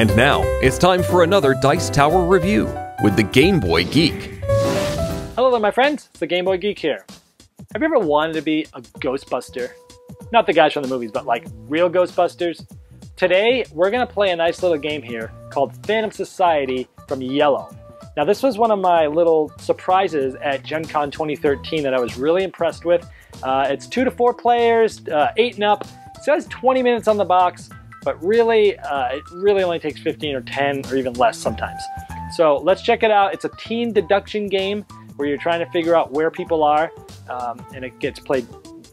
And now, it's time for another Dice Tower review with the Game Boy Geek. Hello there, my friends. It's the Game Boy Geek here. Have you ever wanted to be a Ghostbuster? Not the guys from the movies, but like real Ghostbusters. Today, we're going to play a nice little game here called Phantom Society from Yellow. Now, this was one of my little surprises at Gen Con 2013 that I was really impressed with. It's 2 to 4 players, 8 and up. It says 20 minutes on the box, but really, it really only takes 15 or 10 or even less sometimes. So let's check it out. It's a team deduction game where you're trying to figure out where people are, and it gets played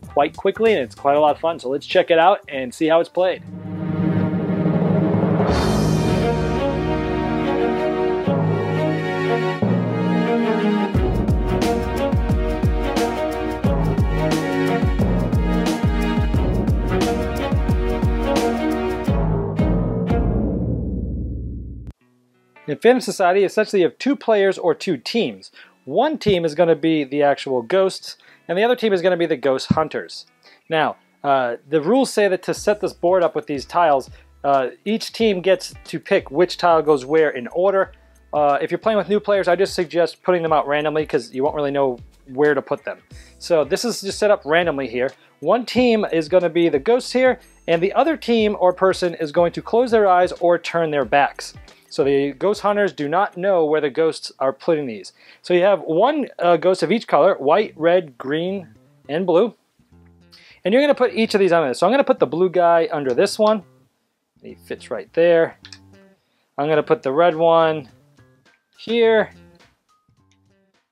quite quickly, and it's quite a lot of fun. So let's check it out and see how it's played. In Phantom Society, essentially you have 2 players or 2 teams. One team is going to be the actual ghosts, and the other team is going to be the ghost hunters. Now, the rules say that to set this board up with these tiles, each team gets to pick which tile goes where in order. If you're playing with new players, I just suggest putting them out randomly because you won't really know where to put them. So this is just set up randomly here. One team is going to be the ghosts here, and the other team or person is going to close their eyes or turn their backs. So the ghost hunters do not know where the ghosts are putting these. So you have one ghost of each color, white, red, green, and blue. And you're going to put each of these on this. So I'm going to put the blue guy under this one. He fits right there. I'm going to put the red one here.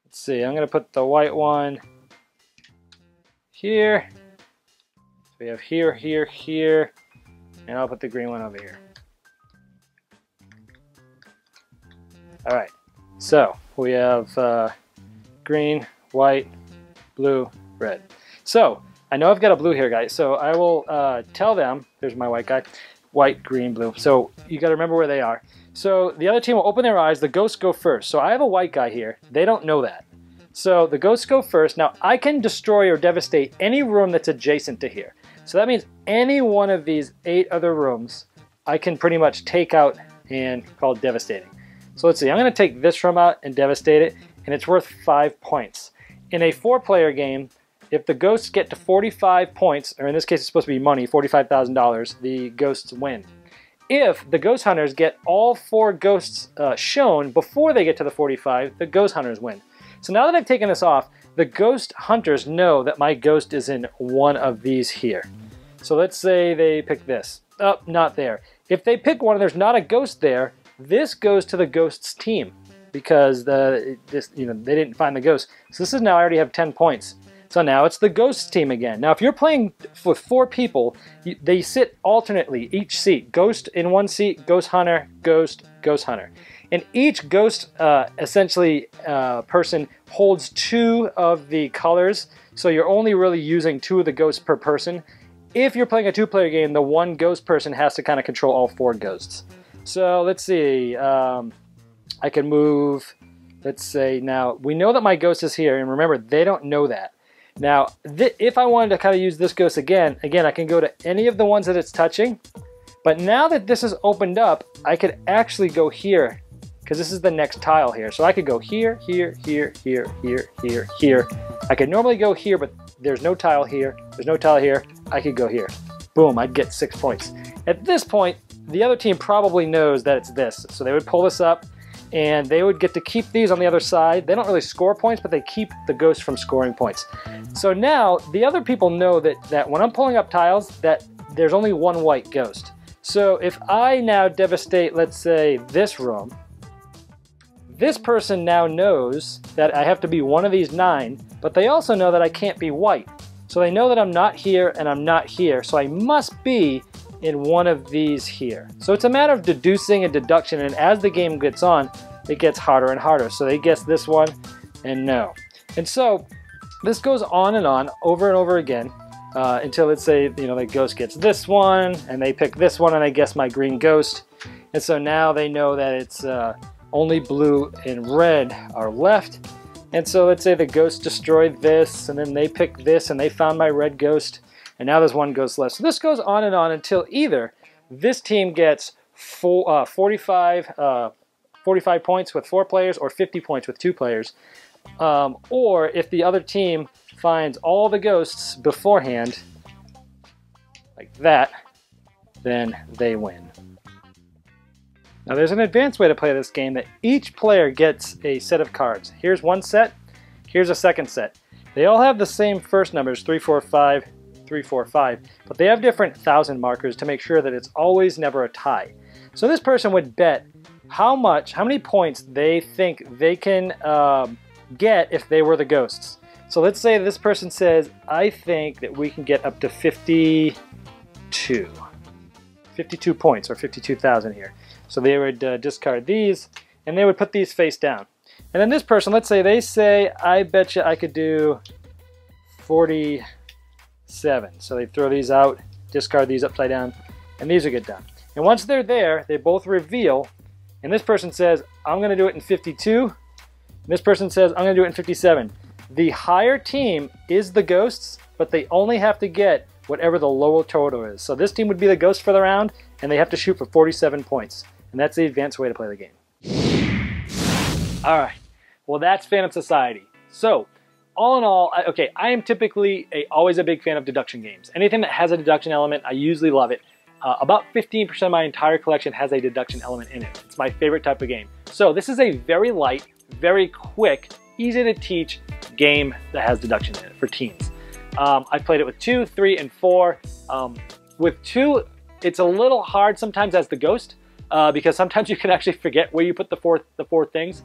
Let's see, I'm going to put the white one here. So we have here, here, here. And I'll put the green one over here. All right, so we have green, white, blue, red. So I know I've got a blue here, guys. So I will tell them, there's my white guy, white, green, blue. So you got to remember where they are. So the other team will open their eyes. The ghosts go first. So I have a white guy here. They don't know that. So the ghosts go first. Now I can destroy or devastate any room that's adjacent to here. So that means any one of these 8 other rooms I can pretty much take out and call it devastating. So let's see, I'm going to take this room out and devastate it, and it's worth 5 points. In a 4-player game, if the ghosts get to 45 points, or in this case it's supposed to be money, $45,000, the ghosts win. If the ghost hunters get all 4 ghosts shown before they get to the 45, the ghost hunters win. So now that I've taken this off, the ghost hunters know that my ghost is in one of these here. So let's say they pick this. Oh, not there. If they pick one and there's not a ghost there, this goes to the ghosts team because they didn't find the ghost. So this is now I already have 10 points. So now it's the ghosts team again. Now if you're playing with 4 people, they sit alternately each seat. Ghost in one seat, ghost hunter, ghost, ghost hunter. And each ghost person holds 2 of the colors. So you're only really using 2 of the ghosts per person. If you're playing a 2-player game, the one ghost person has to kind of control all 4 ghosts. So let's see, I can move, let's say now, we know that my ghost is here, and remember, they don't know that. Now, if I wanted to kind of use this ghost again, I can go to any of the ones that it's touching, but now that this is opened up, I could actually go here, because this is the next tile here. So I could go here, here, here, here, here, here, here. I could normally go here, but there's no tile here, there's no tile here, I could go here. Boom, I'd get 6 points. At this point, the other team probably knows that it's this. So they would pull this up and they would get to keep these on the other side. They don't really score points, but they keep the ghost from scoring points. So now the other people know that when I'm pulling up tiles, that there's only one white ghost. So if I now devastate, let's say, this room, this person now knows that I have to be one of these 9, but they also know that I can't be white. So they know that I'm not here and I'm not here. So I must be in one of these here. So it's a matter of deducing and deduction, and as the game gets on, it gets harder and harder. So they guess this one and no. And so this goes on and on over and over again until, let's say, the ghost gets this one and they pick this one and they guess my green ghost. And so now they know that it's only blue and red are left. And so let's say the ghost destroyed this and then they picked this and they found my red ghost. And now there's one ghost left. So this goes on and on until either this team gets 45 points with 4 players or 50 points with 2 players. Or if the other team finds all the ghosts beforehand, like that, then they win. Now there's an advanced way to play this game that each player gets a set of cards. Here's one set, here's a second set. They all have the same first numbers, 3, 4, 5, 3, 4, 5, but they have different 1,000 markers to make sure that it's always never a tie. So this person would bet how many points they think they can get if they were the ghosts. So let's say this person says, I think that we can get up to 52 points, or 52,000 here. So they would discard these, and they would put these face down. And then this person, let's say they say, I bet you I could do 47. So they throw these out, discard these upside down, and these would get done. And once they're there, they both reveal, and this person says, I'm going to do it in 52, and this person says, I'm going to do it in 57. The higher team is the ghosts, but they only have to get whatever the lower total is. So this team would be the ghost for the round, and they have to shoot for 47 points. And that's the advanced way to play the game. Alright, well that's Phantom Society. So, all in all, okay, I am typically always a big fan of deduction games. Anything that has a deduction element, I usually love it. About 15% of my entire collection has a deduction element in it. It's my favorite type of game. So this is a very light, very quick, easy to teach game that has deduction in it for teens. I've played it with 2, 3, and 4. With 2, it's a little hard sometimes as the ghost, because sometimes you can actually forget where you put the four things.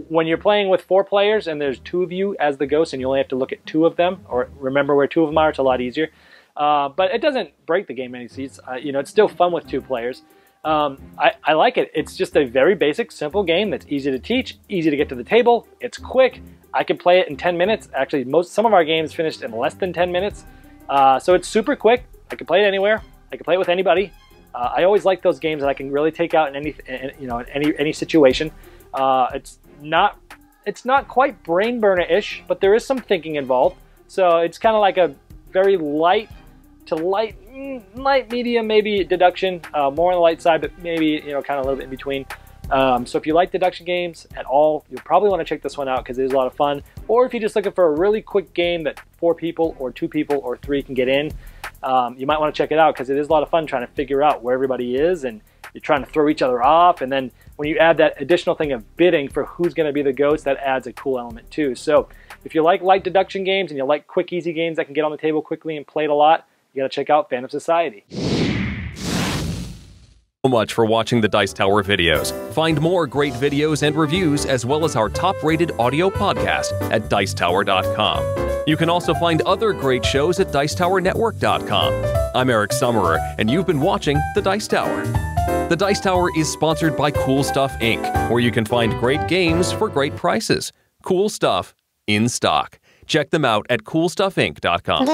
When you're playing with 4 players and there's 2 of you as the ghost and you only have to look at 2 of them or remember where 2 of them are, it's a lot easier. But it doesn't break the game any seats. You know, it's still fun with 2 players. I like it. It's just a very basic, simple game that's easy to teach, easy to get to the table. It's quick. I can play it in 10 minutes. Actually, some of our games finished in less than 10 minutes. So it's super quick. I can play it anywhere. I can play it with anybody. I always like those games that I can really take out in any situation. It's not quite brain burner-ish, but there is some thinking involved. So it's kind of like a very light to light medium, maybe deduction, more on the light side, but maybe kind of a little bit in between. So if you like deduction games at all, you'll probably want to check this one out because it is a lot of fun. Or if you're just looking for a really quick game that 4 people or 2 people or 3 can get in, you might want to check it out because it is a lot of fun trying to figure out where everybody is, and you're trying to throw each other off. And then when you add that additional thing of bidding for who's going to be the ghost, that adds a cool element too. So if you like light deduction games and you like quick, easy games that can get on the table quickly and played a lot, you got to check out Phantom Society. So much for watching the Dice Tower videos. Find more great videos and reviews as well as our top-rated audio podcast at Dicetower.com. You can also find other great shows at Dicetowernetwork.com. I'm Eric Summerer, and you've been watching The Dice Tower. The Dice Tower is sponsored by Cool Stuff Inc., where you can find great games for great prices. Cool stuff in stock. Check them out at CoolStuffInc.com.